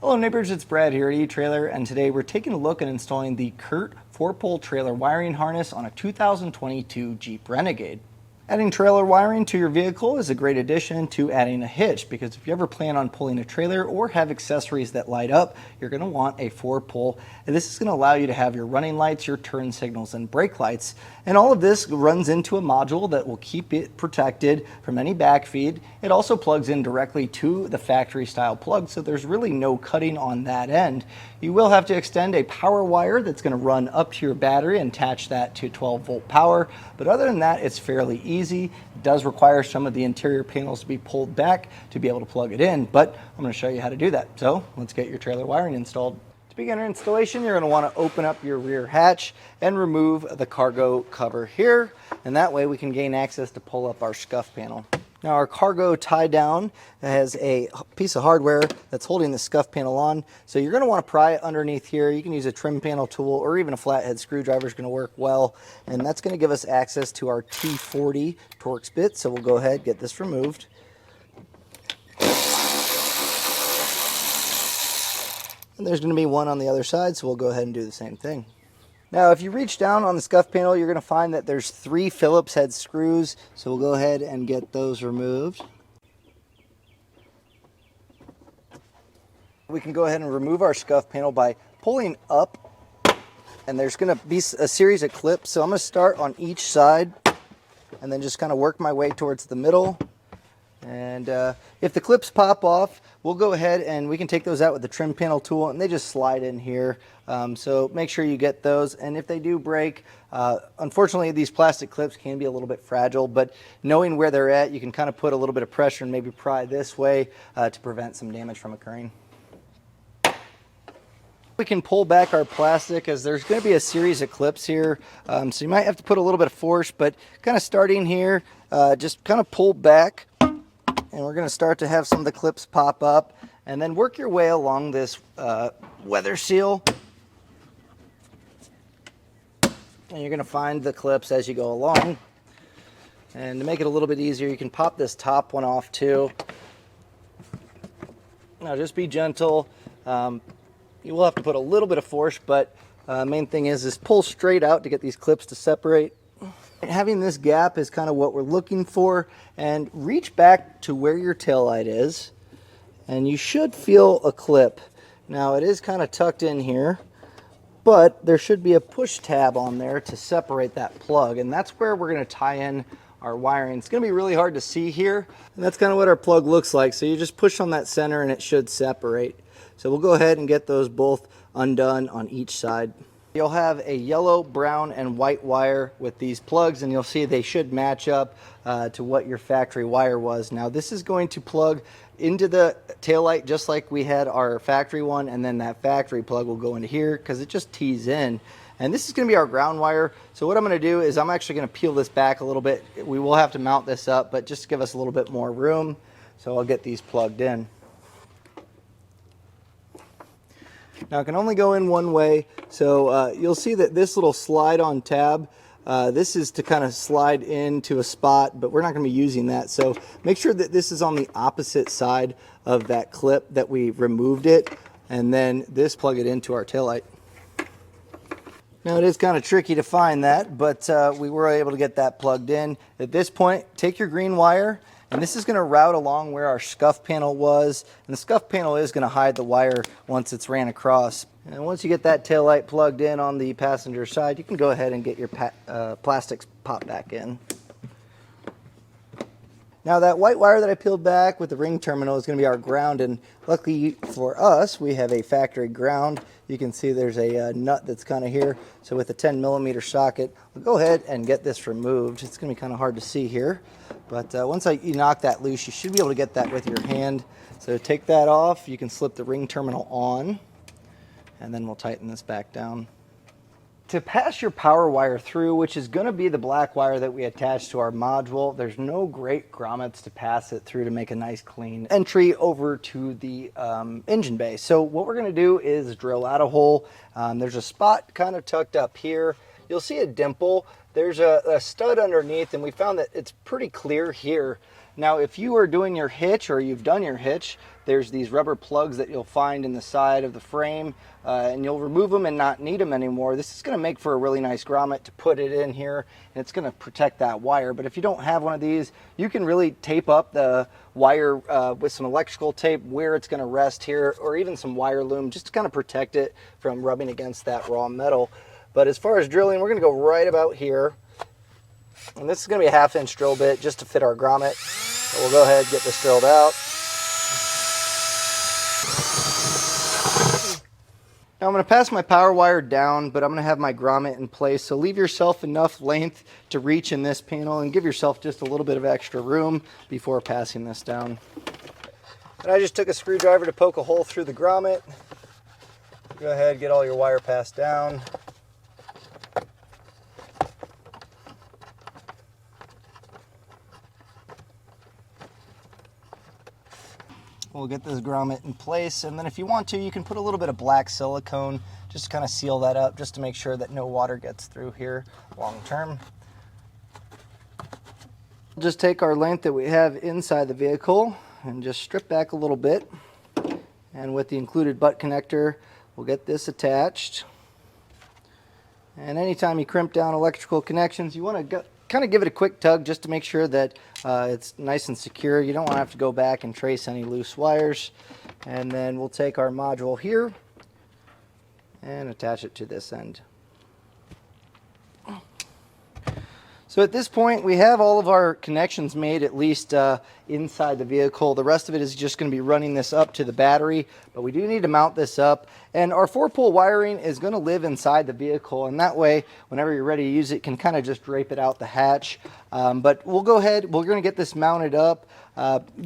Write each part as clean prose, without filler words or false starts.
Hello neighbors, it's Brad here at eTrailer, and today we're taking a look at installing the Curt 4-pole trailer wiring harness on a 2022 Jeep Renegade. Adding trailer wiring to your vehicle is a great addition to adding a hitch, because if you ever plan on pulling a trailer or have accessories that light up, you're going to want a 4-pole, and this is going to allow you to have your running lights, your turn signals, and brake lights. And all of this runs into a module that will keep it protected from any backfeed. It also plugs in directly to the factory style plug, so there's really no cutting on that end. You will have to extend a power wire that's going to run up to your battery and attach that to 12-volt power, but other than that, it's fairly easy. It does require some of the interior panels to be pulled back to be able to plug it in, but I'm going to show you how to do that. So let's get your trailer wiring installed. To begin your installation, you're going to want to open up your rear hatch and remove the cargo cover here, and that way we can gain access to pull up our scuff panel. Now our cargo tie down has a piece of hardware that's holding the scuff panel on, so you're going to want to pry it underneath here. You can use a trim panel tool or even a flathead screwdriver is going to work well, and that's going to give us access to our T40 Torx bit. So we'll go ahead and get this removed. And there's going to be one on the other side, so we'll go ahead and do the same thing. Now, if you reach down on the scuff panel, you're going to find that there's 3 Phillips head screws, so we'll go ahead and get those removed. We can go ahead and remove our scuff panel by pulling up, and there's going to be a series of clips, so I'm going to start on each side and then just kind of work my way towards the middle. And if the clips pop off, we'll go ahead and we can take those out with the trim panel tool, and they just slide in here. So make sure you get those, and if they do break, unfortunately these plastic clips can be a little bit fragile, but knowing where they're at, you can kind of put a little bit of pressure and maybe pry this way to prevent some damage from occurring. We can pull back our plastic as there's going to be a series of clips here, so you might have to put a little bit of force, but kind of starting here, just kind of pull back. And we're going to start to have some of the clips pop up, and then work your way along this weather seal. And you're going to find the clips as you go along. And to make it a little bit easier, you can pop this top one off too. Now just be gentle. You will have to put a little bit of force, but main thing is pull straight out to get these clips to separate. Having this gap is kind of what we're looking for, and reach back to where your taillight is, and you should feel a clip. Now it is kind of tucked in here, but there should be a push tab on there to separate that plug, and that's where we're going to tie in our wiring. It's going to be really hard to see here, and that's kind of what our plug looks like. So you just push on that center and it should separate. So we'll go ahead and get those both undone on each side. You'll have a yellow, brown, and white wire with these plugs, and you'll see they should match up to what your factory wire was. Now this is going to plug into the taillight just like we had our factory one, and then that factory plug will go into here because it just tees in. And this is going to be our ground wire. So what I'm going to do is I'm actually going to peel this back a little bit. We will have to mount this up, but just to give us a little bit more room. So I'll get these plugged in. Now it can only go in one way, so you'll see that this little slide on tab, this is to kind of slide into a spot, but we're not going to be using that. So make sure that this is on the opposite side of that clip that we removed it, and then this plug it into our taillight. Now it is kind of tricky to find that, but we were able to get that plugged in. At this point, take your green wire, and this is going to route along where our scuff panel was, and the scuff panel is going to hide the wire once it's ran across. And once you get that taillight plugged in on the passenger side, you can go ahead and get your plastics popped back in. Now that white wire that I peeled back with the ring terminal is going to be our ground, and luckily for us, we have a factory ground. You can see there's a nut that's kind of here, so with a 10mm socket, we'll go ahead and get this removed. It's going to be kind of hard to see here, but once you knock that loose, you should be able to get that with your hand. So take that off, you can slip the ring terminal on, and then we'll tighten this back down. To pass your power wire through, which is going to be the black wire that we attach to our module, there's no great grommets to pass it through to make a nice clean entry over to the engine bay. So what we're going to do is drill out a hole. There's a spot kind of tucked up here. You'll see a dimple. There's a stud underneath, and we found that it's pretty clear here. Now, if you are doing your hitch or you've done your hitch, there's these rubber plugs that you'll find in the side of the frame, and you'll remove them and not need them anymore. This is going to make for a really nice grommet to put it in here, and it's going to protect that wire. But if you don't have one of these, you can really tape up the wire with some electrical tape where it's going to rest here, or even some wire loom, just to kind of protect it from rubbing against that raw metal. But as far as drilling, we're going to go right about here. And this is going to be a 1/2-inch drill bit just to fit our grommet. So we'll go ahead and get this drilled out. Now I'm going to pass my power wire down, but I'm going to have my grommet in place. So leave yourself enough length to reach in this panel and give yourself just a little bit of extra room before passing this down. And I just took a screwdriver to poke a hole through the grommet. Go ahead and get all your wire passed down. We'll get this grommet in place, and then if you want to, you can put a little bit of black silicone just to kind of seal that up, just to make sure that no water gets through here long term. Just take our length that we have inside the vehicle and just strip back a little bit, and with the included butt connector, we'll get this attached. And anytime you crimp down electrical connections, you want to kind of give it a quick tug just to make sure that it's nice and secure. You don't want to have to go back and trace any loose wires. And then we'll take our module here and attach it to this end. So at this point, we have all of our connections made, at least inside the vehicle. The rest of it is just going to be running this up to the battery, but we do need to mount this up. And our 4-pole wiring is going to live inside the vehicle, and that way, whenever you're ready to use it, you can kind of just drape it out the hatch. But we'll go ahead, we're going to get this mounted up.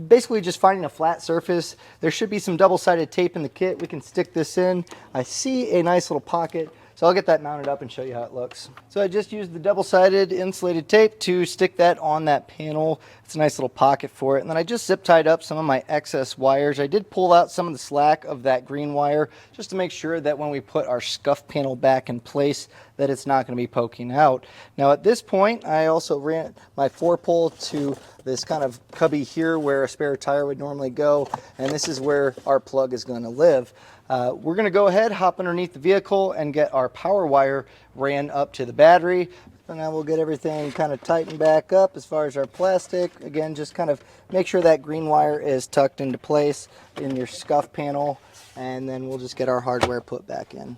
Basically just finding a flat surface. There should be some double-sided tape in the kit. We can stick this in. I see a nice little pocket. So I'll get that mounted up and show you how it looks. So I just used the double-sided insulated tape to stick that on that panel. It's a nice little pocket for it. And then I just zip tied up some of my excess wires. I did pull out some of the slack of that green wire just to make sure that when we put our scuff panel back in place that it's not going to be poking out. Now at this point, I also ran my 4-pole to this kind of cubby here where a spare tire would normally go, and this is where our plug is going to live. We're going to go ahead, hop underneath the vehicle, and get our power wire ran up to the battery. And now we'll get everything kind of tightened back up as far as our plastic. Again, just kind of make sure that green wire is tucked into place in your scuff panel, and then we'll just get our hardware put back in.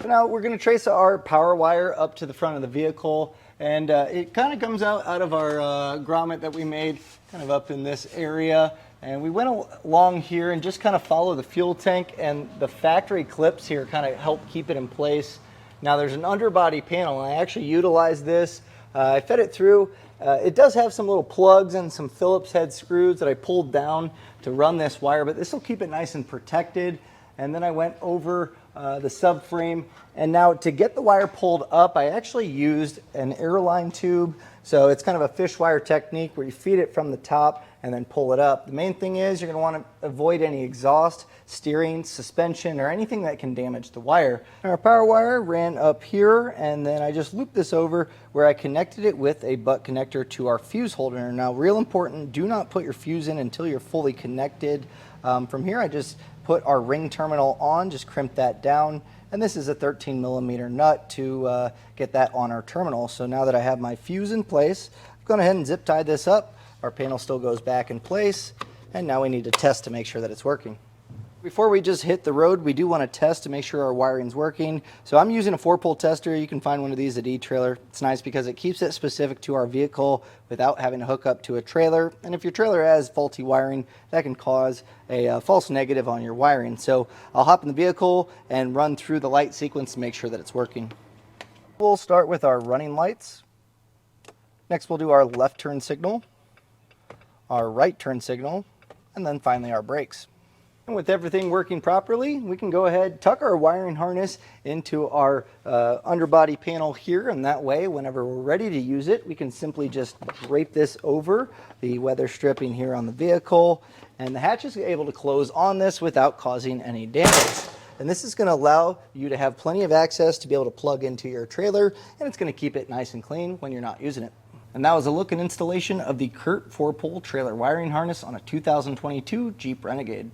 So now we're going to trace our power wire up to the front of the vehicle, and it kind of comes out of our grommet that we made kind of up in this area. And we went along here and just kind of follow the fuel tank, and the factory clips here kind of help keep it in place. Now there's an underbody panel, and I actually utilized this. I fed it through. It does have some little plugs and some Phillips head screws that I pulled down to run this wire, but this will keep it nice and protected. And then I went over the subframe, and now to get the wire pulled up, I actually used an airline tube. So it's kind of a fish wire technique where you feed it from the top and then pull it up. The main thing is you're going to want to avoid any exhaust, steering, suspension, or anything that can damage the wire. Our power wire ran up here, and then I just looped this over where I connected it with a butt connector to our fuse holder. Now, real important, do not put your fuse in until you're fully connected. From here, I just put our ring terminal on, just crimp that down. And this is a 13mm nut to get that on our terminal. So now that I have my fuse in place, I'm going ahead and zip tie this up. Our panel still goes back in place, and now we need to test to make sure that it's working. Before we just hit the road, we do want to test to make sure our wiring's working. So I'm using a 4-pole tester. You can find one of these at eTrailer. It's nice because it keeps it specific to our vehicle without having to hook up to a trailer. And if your trailer has faulty wiring, that can cause a false negative on your wiring. So I'll hop in the vehicle and run through the light sequence to make sure that it's working. We'll start with our running lights. Next, we'll do our left turn signal, our right turn signal, and then finally our brakes. And with everything working properly, we can go ahead, tuck our wiring harness into our underbody panel here, and that way, whenever we're ready to use it, we can simply just drape this over the weather stripping here on the vehicle, and the hatch is able to close on this without causing any damage. And this is going to allow you to have plenty of access to be able to plug into your trailer, and it's going to keep it nice and clean when you're not using it. And that was a look and installation of the Curt 4-pole trailer wiring harness on a 2022 Jeep Renegade.